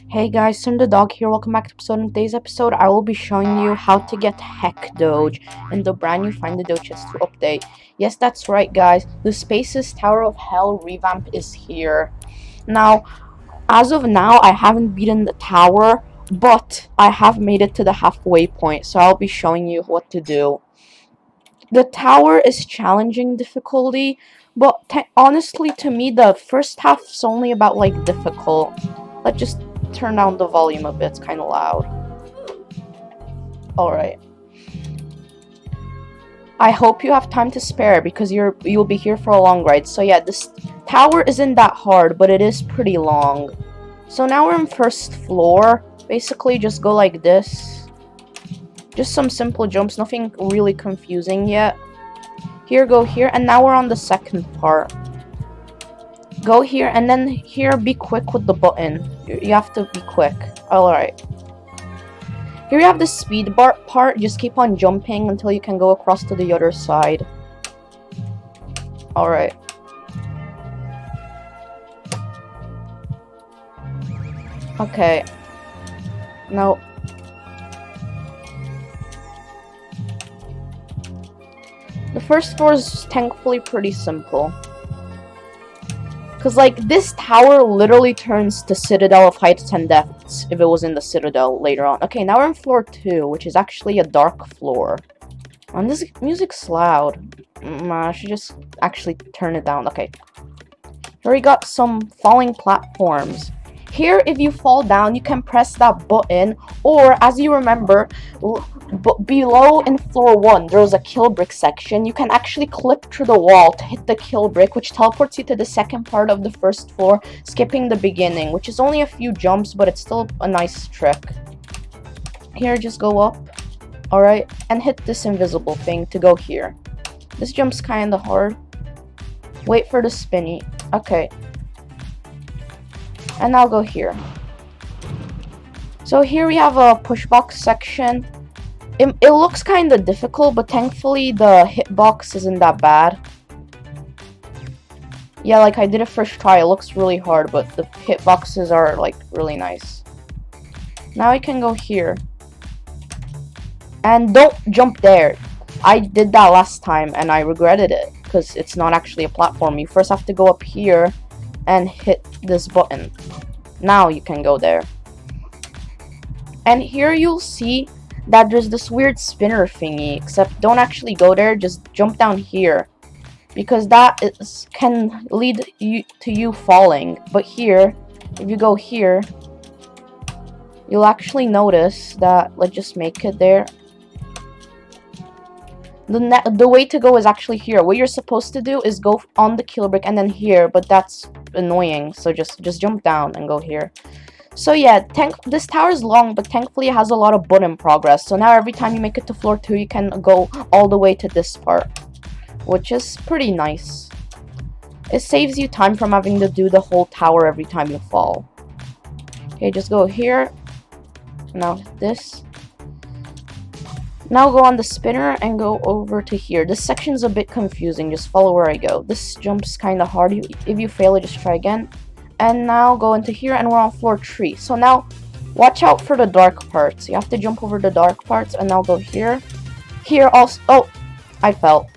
Hey guys, the Dog here. Welcome back to episode. In today's episode, I will be showing you how to get Hecc Doge in the brand new Find the Doges 2 update. Yes, that's right, guys. The Spaces Tower of Hell revamp is here. Now, as of now, I haven't beaten the tower, but I have made it to the halfway point, so I'll be showing you what to do. The tower is challenging difficulty, but honestly, to me, the first half's only about like difficult. Let's just turn down the volume a bit. It's kind of loud. All right. I hope you have time to spare because you'll be here for a long ride. So yeah, this tower isn't that hard, but it is pretty long. So now we're in first floor. Basically, just go like this. Just some simple jumps, nothing really confusing yet. Here, go here, and now we're on the second part. Go here, and then here, be quick with the button. You have to be quick. Alright. Here you have the speed bar part. Just keep on jumping until you can go across to the other side. Alright. Okay. Now... the first floor is thankfully pretty simple. Because, like, this tower literally turns to Citadel of Heights and Depths if it was in the Citadel later on. Okay, now we're in floor 2, which is actually a dark floor. And this music's loud. I should just actually turn it down. Okay. Here we got some falling platforms. Here, if you fall down, you can press that button, or, as you remember, below in floor 1, there was a kill brick section. You can actually clip through the wall to hit the kill brick, which teleports you to the second part of the first floor, skipping the beginning, which is only a few jumps, but it's still a nice trick. Here, just go up, alright, and hit this invisible thing to go here. This jump's kinda hard. Wait for the spinny. Okay. And now go here. So here we have a push box section. It looks kind of difficult, but thankfully the hitbox isn't that bad. Yeah, like I did it first try. It looks really hard, but the hitboxes are like really nice. Now I can go here. And don't jump there. I did that last time and I regretted it because it's not actually a platform. You first have to go up here and hit this button. Now you can go there. And here you'll see that there's this weird spinner thingy, except don't actually go there, just jump down here. Because that can lead you to you falling. But here, if you go here, you'll actually notice that, let's just make it there. The way to go is actually here. What you're supposed to do is go on the kill brick and then here, but that's annoying. So just jump down and go here. So yeah, this tower is long, but thankfully it has a lot of button progress. So now every time you make it to floor 2, you can go all the way to this part, which is pretty nice. It saves you time from having to do the whole tower every time you fall. Okay, just go here. Now this. Now go on the spinner and go over to here. This section's a bit confusing. Just follow where I go. This jump's kind of hard. If you fail it, just try again. And now go into here and we're on floor 3. So now watch out for the dark parts. You have to jump over the dark parts and now go here. Here also. Oh, I fell.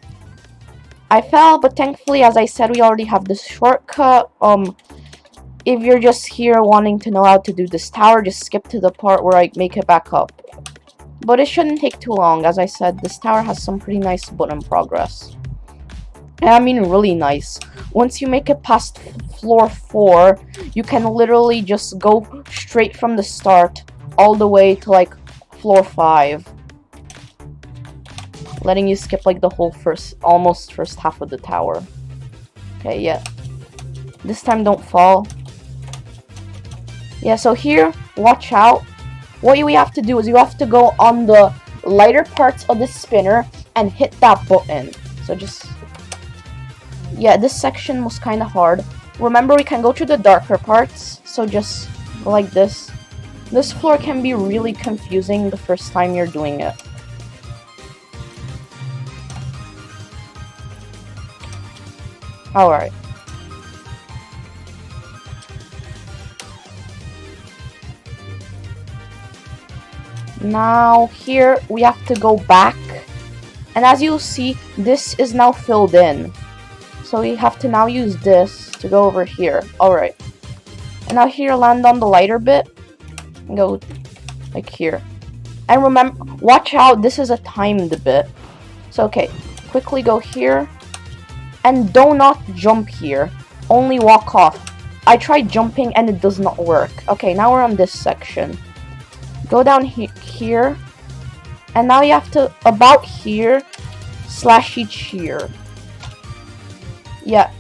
I fell, but thankfully, as I said, we already have this shortcut. If you're just here wanting to know how to do this tower, just skip to the part where I make it back up. But it shouldn't take too long. As I said, this tower has some pretty nice button progress. And I mean really nice. Once you make it past floor 4, you can literally just go straight from the start all the way to like floor 5. Letting you skip like the whole almost first half of the tower. Okay, yeah. This time don't fall. Yeah, so here, watch out. What we have to do is you have to go on the lighter parts of the spinner and hit that button. So just... yeah, this section was kind of hard. Remember, we can go to the darker parts, so just go like this. This floor can be really confusing the first time you're doing it. Alright. Now here we have to go back, and as you'll see, this is now filled in. So we have to now use this to go over here. Alright. And now here, land on the lighter bit, and go like here. And remember, watch out, this is a timed bit. So okay, quickly go here, and do not jump here. Only walk off. I tried jumping and it does not work. Okay, now we're on this section. Go down here, and now you have to about here / each here. Yeah,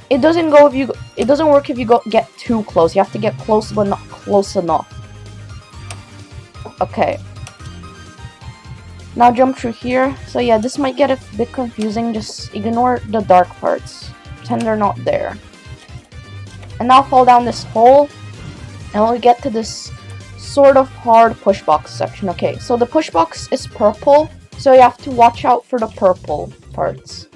it doesn't work if you get too close. You have to get close, but not close enough. Okay. Now jump through here. So yeah, this might get a bit confusing. Just ignore the dark parts. Pretend they're not there. And now fall down this hole, and we'll get to this sort of hard push box section. Okay, so the push box is purple, so you have to watch out for the purple parts.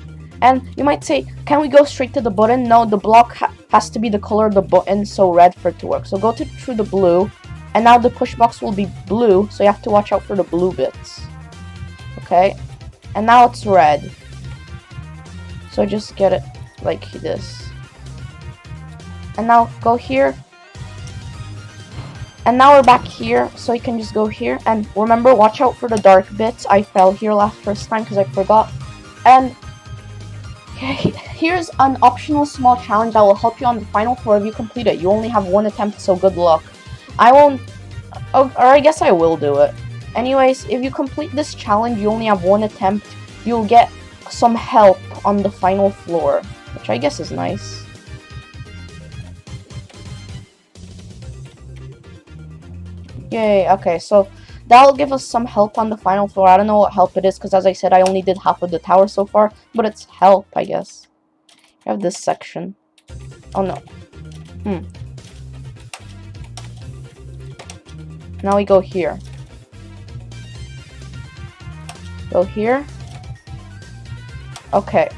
And you might say, can we go straight to the button? No, the block has to be the color of the button, so red for it to work. So go through the blue, and now the push box will be blue, so you have to watch out for the blue bits. Okay, and now it's red. So just get it like this. And now go here. And now we're back here, so you can just go here. And remember, watch out for the dark bits. I fell here first time because I forgot. And okay, here's an optional small challenge that will help you on the final floor if you complete it. You only have one attempt, so good luck. I won't, or I guess I will do it. Anyways, if you complete this challenge, you only have one attempt. You'll get some help on the final floor, which I guess is nice. Yay, okay, so that'll give us some help on the final floor. I don't know what help it is, because as I said, I only did half of the tower so far, but it's help, I guess. You have this section. Oh no. Now we go here. Go here. Okay.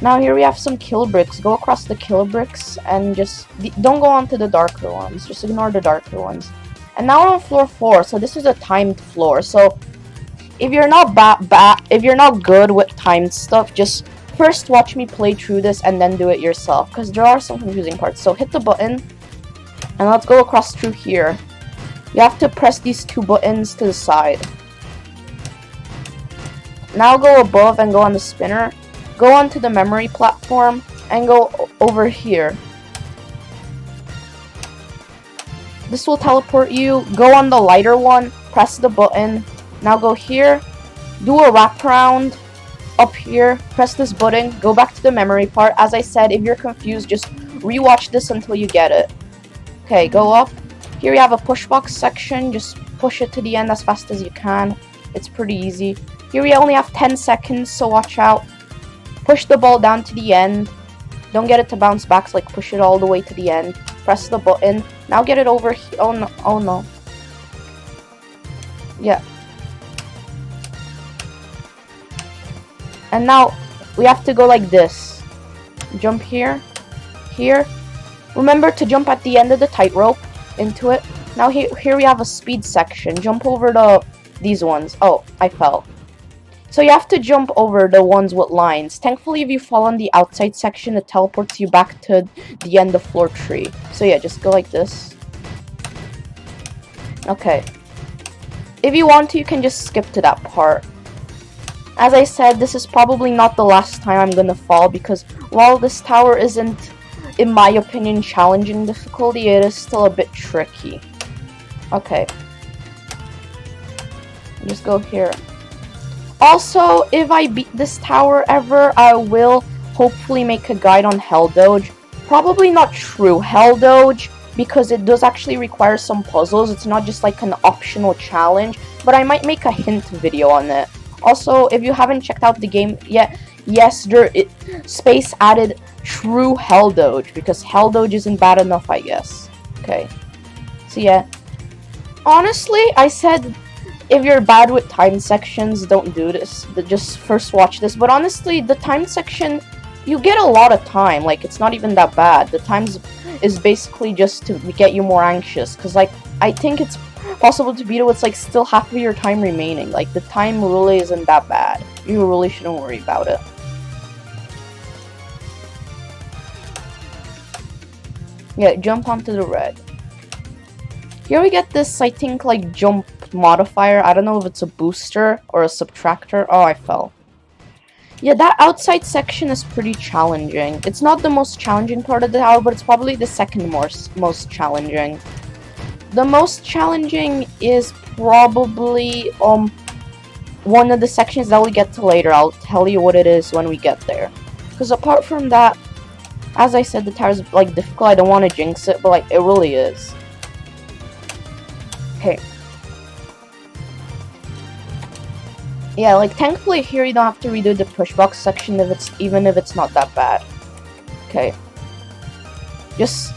Now here we have some kill bricks. Go across the kill bricks and just don't go on to the darker ones. Just ignore the darker ones. And now we're on floor 4. So this is a timed floor. So if you're not if you're not good with timed stuff, just first watch me play through this and then do it yourself, because there are some confusing parts. So hit the button and let's go across through here. You have to press these 2 buttons to the side. Now go above and go on the spinner. Go onto the memory platform and go over here. This will teleport you. Go on the lighter one, press the button. Now go here, do a wraparound up here, press this button, go back to the memory part. As I said, if you're confused, just rewatch this until you get it. Okay, go up. Here we have a push box section. Just push it to the end as fast as you can. It's pretty easy. Here we only have 10 seconds, so watch out. Push the ball down to the end. Don't get it to bounce back, so like push it all the way to the end. Press the button. Now get it over here. Oh no, oh no. Yeah. And now we have to go like this. Jump here. Here. Remember to jump at the end of the tightrope into it. Now here we have a speed section. Jump over these ones. Oh, I fell. So you have to jump over the ones with lines. Thankfully, if you fall on the outside section, it teleports you back to the end of floor 3. So yeah, just go like this. Okay. If you want to, you can just skip to that part. As I said, this is probably not the last time I'm gonna fall, because while this tower isn't, in my opinion, challenging difficulty, it is still a bit tricky. Okay. Just go here. Also, if I beat this tower ever, I will hopefully make a guide on Hecc Doge. Probably not true Hecc Doge, because it does actually require some puzzles. It's not just like an optional challenge, but I might make a hint video on it. Also, if you haven't checked out the game yet, yes, Space added true Hecc Doge, because Hecc Doge isn't bad enough, I guess. Okay. So yeah. Honestly, I said, if you're bad with time sections, don't do this. Just first watch this. But honestly, the time section, you get a lot of time. Like, it's not even that bad. The times is basically just to get you more anxious. Because, like, I think it's possible to beat it with like still half of your time remaining. Like the time really isn't that bad. You really shouldn't worry about it. Yeah, jump onto the red. Here we get this, I think, like jump modifier. I don't know if it's a booster or a subtractor. Oh, I fell. Yeah, that outside section is pretty challenging. It's not the most challenging part of the tower, but it's probably the second most challenging. The most challenging is probably one of the sections that we get to later. I'll tell you what it is when we get there. Because apart from that, as I said, the tower is like difficult. I don't want to jinx it, but like it really is. Okay. Yeah, like thankfully here you don't have to redo the push box section even if it's not that bad. Okay. Just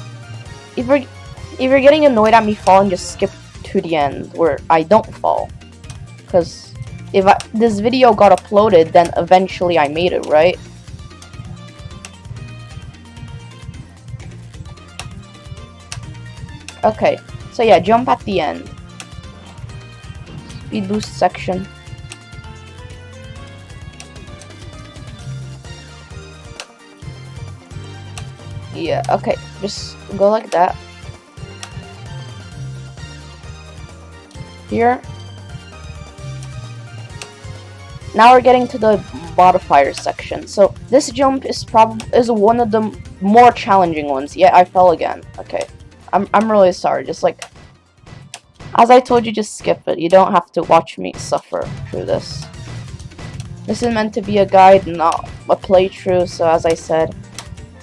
if you're getting annoyed at me falling, just skip to the end where I don't fall. Cause if this video got uploaded, then eventually I made it, right? Okay, so yeah, jump at the end. Speed boost section. Yeah, okay, just go like that. Here. Now we're getting to the modifier section. So this jump is one of the more challenging ones. Yeah, I fell again. Okay. I'm really sorry. Just like as I told you, just skip it. You don't have to watch me suffer through this. This is meant to be a guide, not a playthrough, so as I said,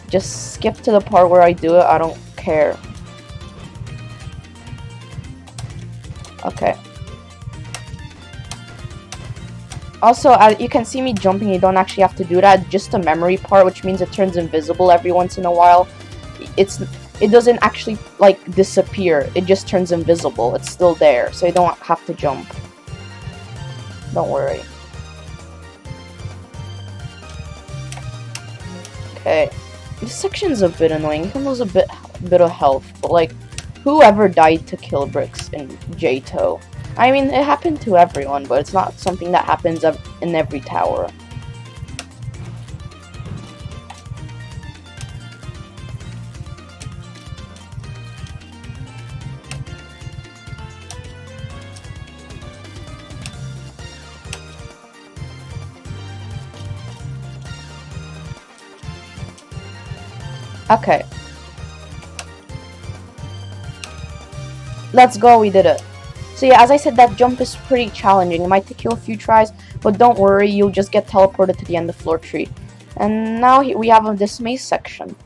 just skip to the part where I do it. I don't care. Okay. Also, you can see me jumping. You don't actually have to do that. Just a memory part, which means it turns invisible every once in a while. It doesn't actually like disappear. It just turns invisible. It's still there, so you don't have to jump. Don't worry. Okay. This section's a bit annoying. You can lose a bit of health, but like, whoever died to kill bricks in J-To? I mean, it happened to everyone, but it's not something that happens in every tower. Okay. Let's go, we did it. So yeah, as I said, that jump is pretty challenging. It might take you a few tries, but don't worry, you'll just get teleported to the end of floor 3. And now we have this maze section.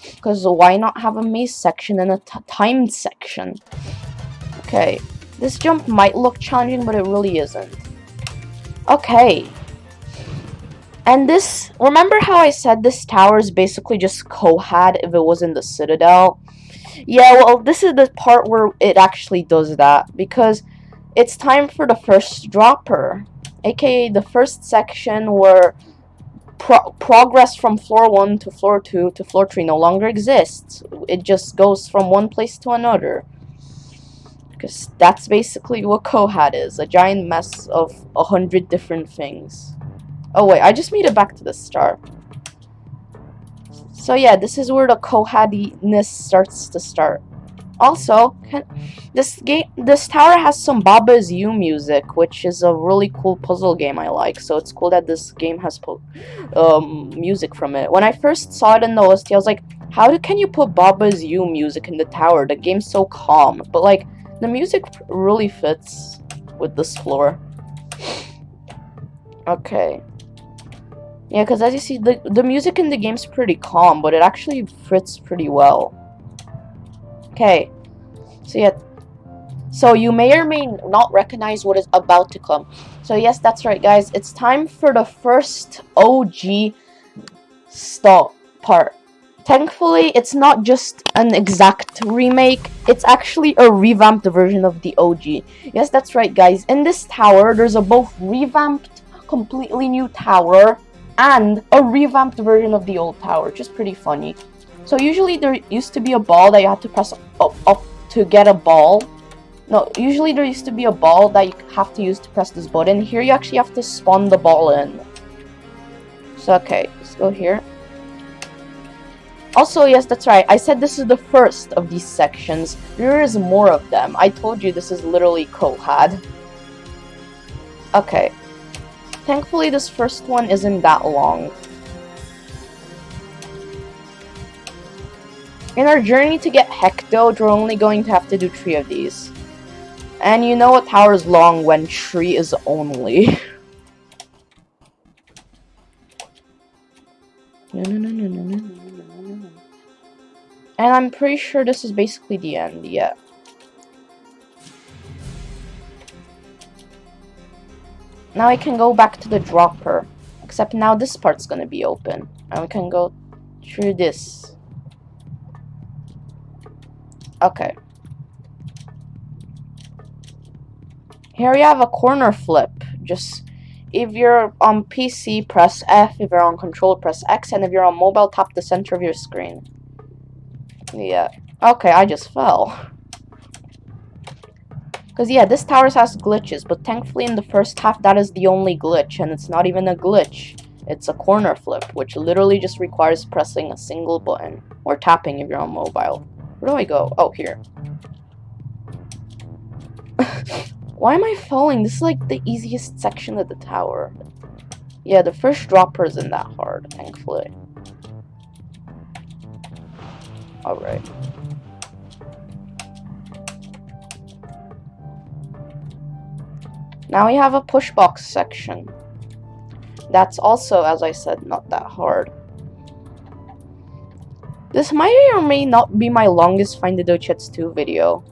Because why not have a maze section and a timed section? Okay, this jump might look challenging, but it really isn't. Okay. And this, remember how I said this tower is basically just Kohad if it was in the Citadel? Yeah, well, this is the part where it actually does that, because it's time for the first dropper, aka the first section where progress from floor 1 to floor 2 to floor 3 no longer exists. It just goes from one place to another. Because that's basically what Kohad is, a giant mess of 100 different things. Oh wait, I just made it back to the start. So yeah, this is where the Kohadiness starts to start. Also, this tower has some Baba Is You music, which is a really cool puzzle game I like. So it's cool that this game has music from it. When I first saw it in the OST, I was like, how can you put Baba Is You music in the tower? The game's so calm. But like, the music really fits with this floor. Okay. Yeah, because as you see, the music in the game's pretty calm, but it actually fits pretty well. Okay. So yeah. So you may or may not recognize what is about to come. So yes, that's right, guys. It's time for the first OG stall part. Thankfully, it's not just an exact remake. It's actually a revamped version of the OG. Yes, that's right, guys. In this tower, there's a both revamped, completely new tower and a revamped version of the old tower, which is pretty funny. So usually there used to be a ball that you had to press up to get a ball. No, usually there used to be a ball that you have to use to press this button. Here you actually have to spawn the ball in. So, okay, let's go here. Also, yes, that's right. I said this is the first of these sections. There is more of them. I told you this is literally Kohad. Okay. Thankfully, this first one isn't that long. In our journey to get Hecc Doge, we're only going to have to do 3 of these. And you know a tower is long when 3 is only. And I'm pretty sure this is basically the end, yeah. Now I can go back to the dropper. Except now this part's gonna be open. And we can go through this. Okay. Here you have a corner flip. Just, if you're on PC, press F. If you're on control, press X. And if you're on mobile, tap the center of your screen. Yeah. Okay, I just fell. Because, yeah, this tower has glitches, but thankfully in the first half, that is the only glitch, and it's not even a glitch. It's a corner flip, which literally just requires pressing a single button, or tapping if you're on mobile. Where do I go? Oh, here. Why am I falling? This is like the easiest section of the tower. Yeah, the first dropper isn't that hard, thankfully. Alright. Now we have a push box section. That's also, as I said, not that hard. This might or may not be my longest Find the Dogeheads 2 video.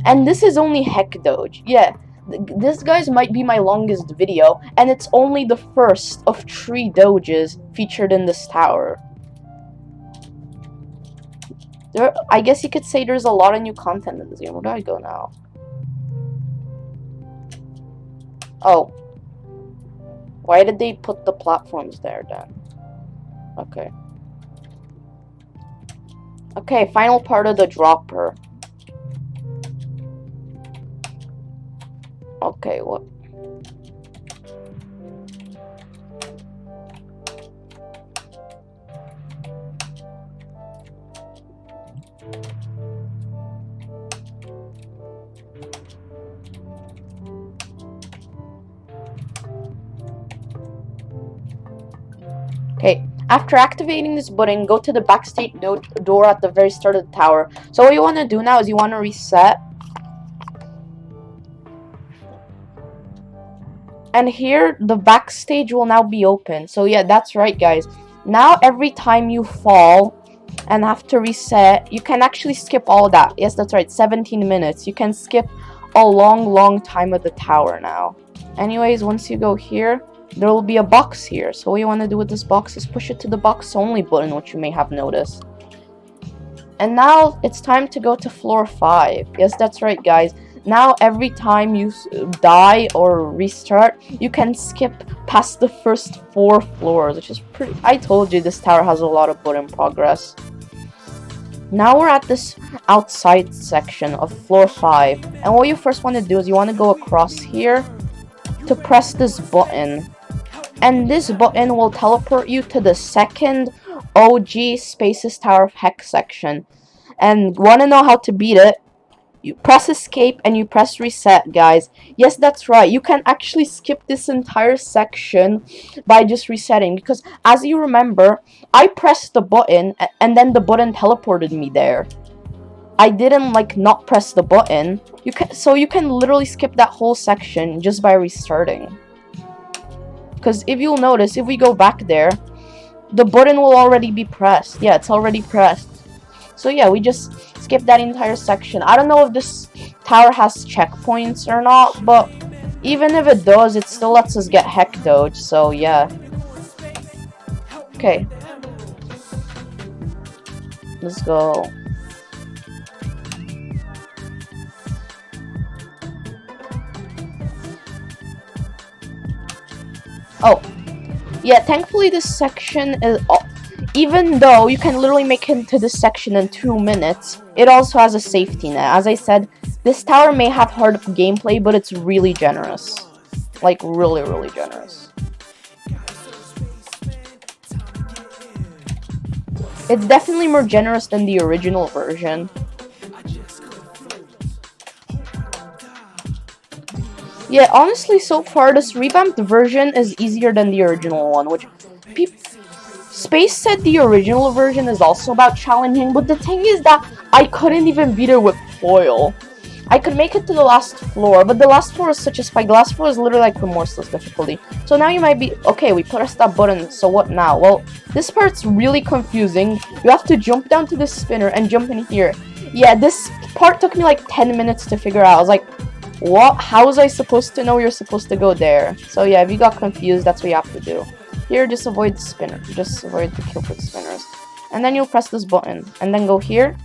And this is only Hecc Doge. Yeah, this guys might be my longest video, and it's only the first of 3 Doges featured in this tower. I guess you could say there's a lot of new content in this game. Where do I go now? Oh. Why did they put the platforms there then? Okay. Okay, final part of the dropper. Okay, what? Okay, after activating this button, go to the backstage door at the very start of the tower. So what you want to do now is you want to reset. And here, the backstage will now be open. So yeah, that's right, guys. Now, every time you fall and have to reset, you can actually skip all that. Yes, that's right, 17 minutes. You can skip a long time of the tower now. Anyways, once you go here, there will be a box here. So what you want to do with this box is push it to the box only button, which you may have noticed. And now, it's time to go to floor 5. Yes, that's right, guys. Now, every time you die or restart, you can skip past the first 4 floors, which is pretty... I told you this tower has a lot of button progress. Now we're at this outside section of floor 5. And what you first want to do is you want to go across here to press this button. And this button will teleport you to the second OG Spaces Tower of Hecc section. And want to know how to beat it? You press escape and you press reset, guys. Yes, that's right. You can actually skip this entire section by just resetting. Because as you remember, I pressed the button and then the button teleported me there. I didn't like not press the button. So you can literally skip that whole section just by restarting. Because if you'll notice, if we go back there, the button will already be pressed. Yeah, it's already pressed. So yeah, we just skip that entire section. I don't know if this tower has checkpoints or not, but even if it does, it still lets us get Hecc Doge, so yeah. Okay. Let's go. Oh. Yeah, thankfully this section is... even though you can literally make it to this section in 2 minutes, it also has a safety net. As I said, This tower may have hard gameplay, but it's really generous. Like, really, really generous. It's definitely more generous than the original version. Yeah, honestly, so far, this revamped version is easier than the original one, which... Space said the original version is also about challenging, but the thing is that I couldn't even beat it with foil. I could make it to the last floor, but the last floor is such a spike. The last floor is literally like remorseless difficulty. So now you might be, okay, we pressed that button, so what now? Well, this part's really confusing. You have to jump down to this spinner and jump in here. Yeah, this part took me like 10 minutes to figure out. I was like, what? How was I supposed to know you're supposed to go there? So yeah, if you got confused, that's what you have to do. Here, just avoid the spinner. Just avoid the kill with spinners. And then you'll press this button. And then go here.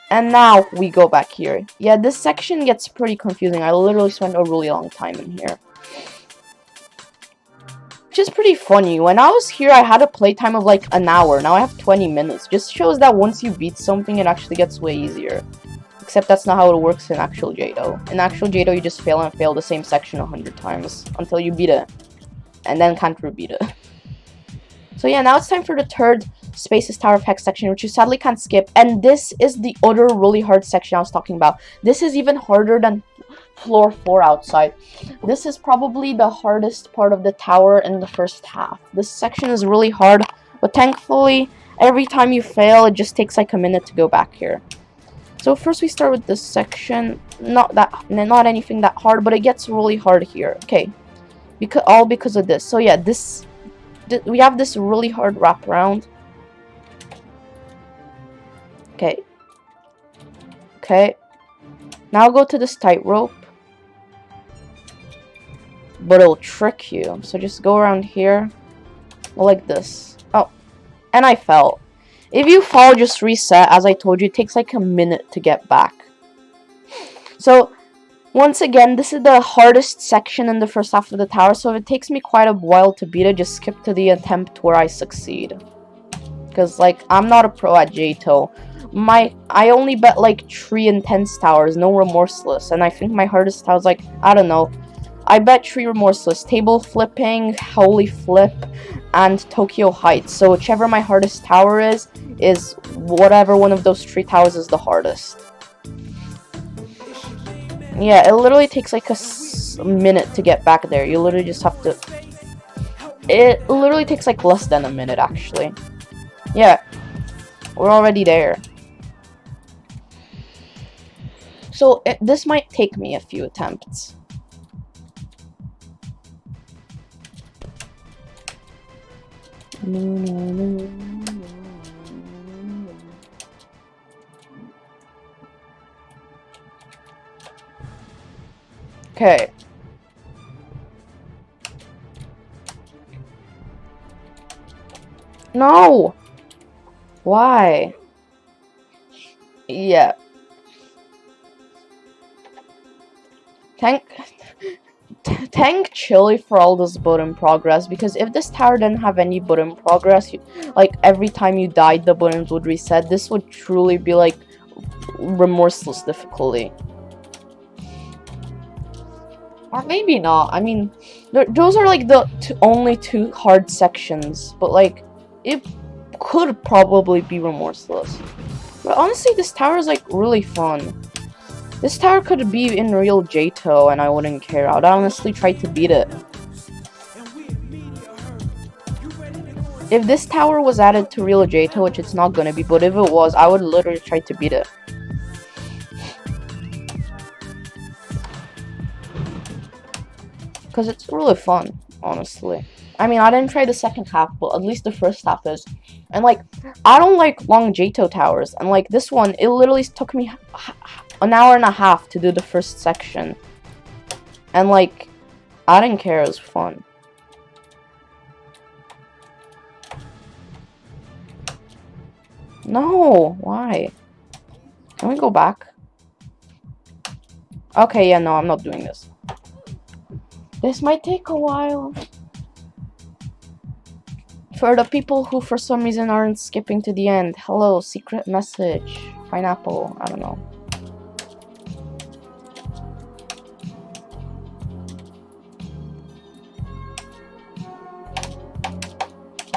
And now we go back here. Yeah, this section gets pretty confusing. I literally spent a really long time in here. Which is pretty funny. When I was here, I had a playtime of like an hour. Now I have 20 minutes. Just shows that once you beat something, it actually gets way easier. Except that's not how it works in actual Jado. In actual Jado, you just fail and fail the same section 100 times. Until you beat it. And then can't repeat it. So yeah, now it's time for the third Spaces Tower of Hecc section, which you sadly can't skip. And this is the other really hard section I was talking about. This is even harder than floor 4 outside. This is probably the hardest part of the tower in the first half. This section is really hard, but thankfully, every time you fail, it just takes like a minute to go back here. So first we start with this section. Not anything that hard, but it gets really hard here. Okay, all because of this. So yeah, we have this really hard wraparound. Okay. Okay. Now go to this tightrope. But it'll trick you. So just go around here. Like this. Oh. And I fell. If you fall, just reset. As I told you, it takes like a minute to get back. So, once again, this is the hardest section in the first half of the tower, so if it takes me quite a while to beat it, just skip to the attempt where I succeed. Because, like, I'm not a pro at Jado. I only bet, like, 3 intense towers, no remorseless, and I think my hardest tower is, like, I don't know. I bet 3 remorseless, table flipping, holy flip, and Tokyo Heights. So whichever my hardest tower is whatever one of those 3 towers is the hardest. Yeah, it literally takes like a minute to get back there. You literally just have to... It literally takes like less than a minute, actually. Yeah, we're already there. So, this might take me a few attempts. Okay. No! Why? Yeah. Thank Chili for all this button progress, because if this tower didn't have any button progress, like every time you died the buttons would reset, this would truly be like remorseless difficulty. Or maybe not. I mean, those are like the only 2 hard sections, but like it could probably be remorseless. But honestly, this tower is like really fun. This tower could be in real Jado and I wouldn't care. I'd honestly try to beat it. If this tower was added to real Jado, which it's not gonna be, but if it was, I would literally try to beat it. Because it's really fun, honestly. I mean, I didn't try the second half, but at least the first half is. And like, I don't like long Jado towers. And like this one, it literally took me an hour and a half to do the first section. And like, I didn't care, it was fun. No, why? Can we go back? Okay, yeah, no, I'm not doing this. This might take a while. For the people who for some reason aren't skipping to the end, hello, secret message, pineapple, I don't know.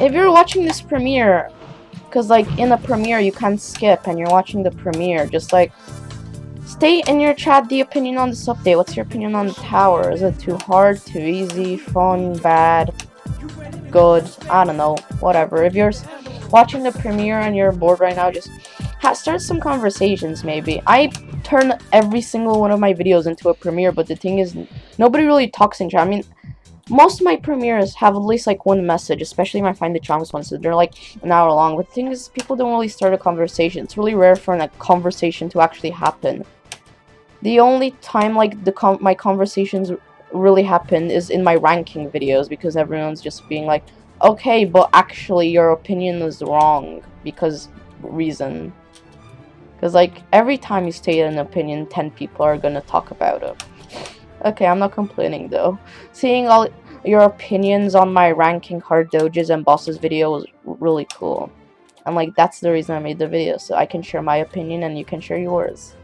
if you're watching this premiere, because like in a premiere you can't skip and you're watching the premiere, just like state in your chat the opinion on this update. What's your opinion on the tower? Is it too hard, too easy, fun, bad, good? I don't know, whatever. If you're watching the premiere and you're bored right now, just start some conversations maybe. I turn every single one of my videos into a premiere, but the thing is, nobody really talks in chat. I mean, most of my premieres have at least like one message, especially if I find the charms ones, so they're like an hour long. But the thing is, people don't really start a conversation. It's really rare for a conversation to actually happen. The only time like my conversations really happen is in my ranking videos, because everyone's just being like, okay, but actually your opinion is wrong because reason. Because like every time you state an opinion, 10 people are gonna talk about it. Okay, I'm not complaining though. Seeing all your opinions on my ranking hard doges and bosses video was really cool. And like that's the reason I made the video, so I can share my opinion and you can share yours.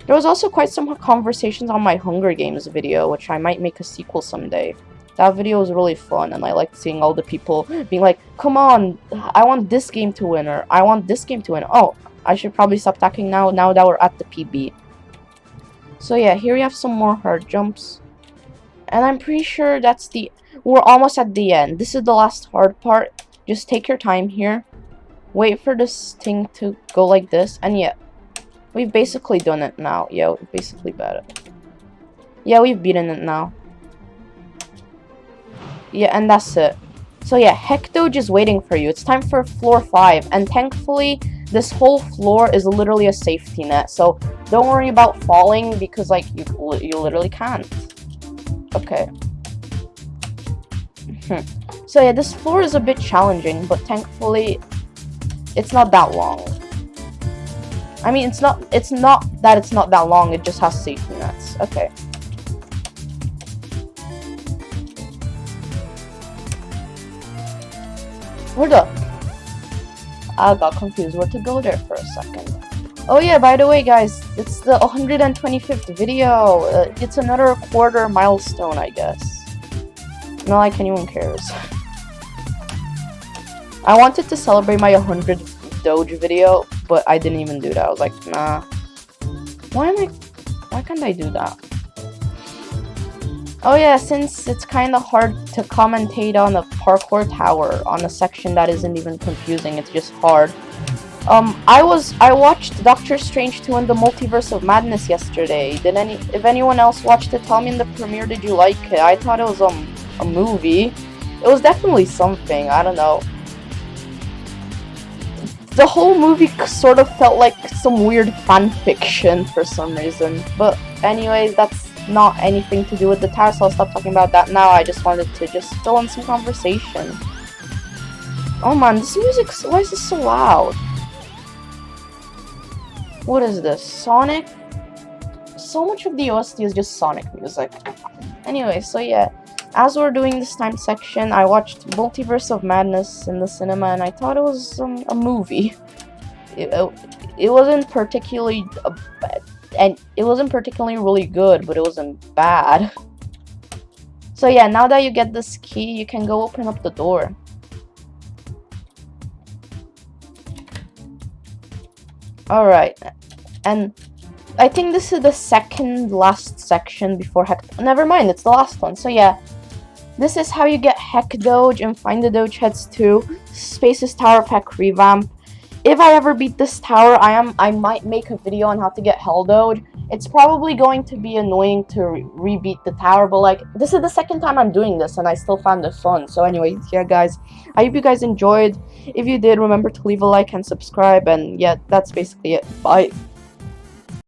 There was also quite some conversations on my Hunger Games video, which I might make a sequel someday. That video was really fun, and I liked seeing all the people being like, come on, I want this game to win, or I want this game to win. Oh, I should probably stop talking now that we're at the PB. So yeah, here we have some more hard jumps. And I'm pretty sure we're almost at the end. This is the last hard part. Just take your time here. Wait for this thing to go like this, and yeah. We've basically done it now. Yeah, we've basically beat it. Yeah, we've beaten it now. Yeah, and that's it. So yeah, Hecc Doge is waiting for you. It's time for floor 5. And thankfully, this whole floor is literally a safety net. So don't worry about falling, because like you literally can't. Okay. So yeah, this floor is a bit challenging, but thankfully, it's not that long. I mean, it's not that it's not that long, it just has safety nets. Okay. Where the... I got confused where to go there for a second. Oh yeah, by the way guys, it's the 125th video. It's another quarter milestone, I guess. Not like anyone cares. I wanted to celebrate my 100th Doge video, but I didn't even do that. I was like, nah. Why can't I do that? Oh yeah, since it's kind of hard to commentate on a parkour tower on a section that isn't even confusing, it's just hard. I watched Doctor Strange 2 and the Multiverse of Madness yesterday. If anyone else watched it, tell me in the premiere, did you like it? I thought it was a movie. It was definitely something, I don't know. The whole movie sort of felt like some weird fan fiction for some reason. But anyways, that's not anything to do with the tower, so I'll stop talking about that now. I just wanted to just fill in some conversation. Oh man, this music, why is this so loud? What is this? Sonic? So much of the OST is just Sonic music. Anyway, so yeah. As we're doing this time section, I watched Multiverse of Madness in the cinema, and I thought it was a movie. It wasn't particularly and it wasn't particularly really good, but it wasn't bad. So yeah, now that you get this key, you can go open up the door. Alright, and I think this is the second last section before Hecc... Never mind, it's the last one. So yeah, this is how you get Hecc Doge and Find the Doge Heads 2, Spaces Tower Pack Revamp. If I ever beat this tower, I might make a video on how to get Hell Doge. It's probably going to be annoying to re-beat the tower, but like, this is the second time I'm doing this, and I still found it fun. So anyway, yeah guys, I hope you guys enjoyed. If you did, remember to leave a like and subscribe, and yeah, that's basically it. Bye.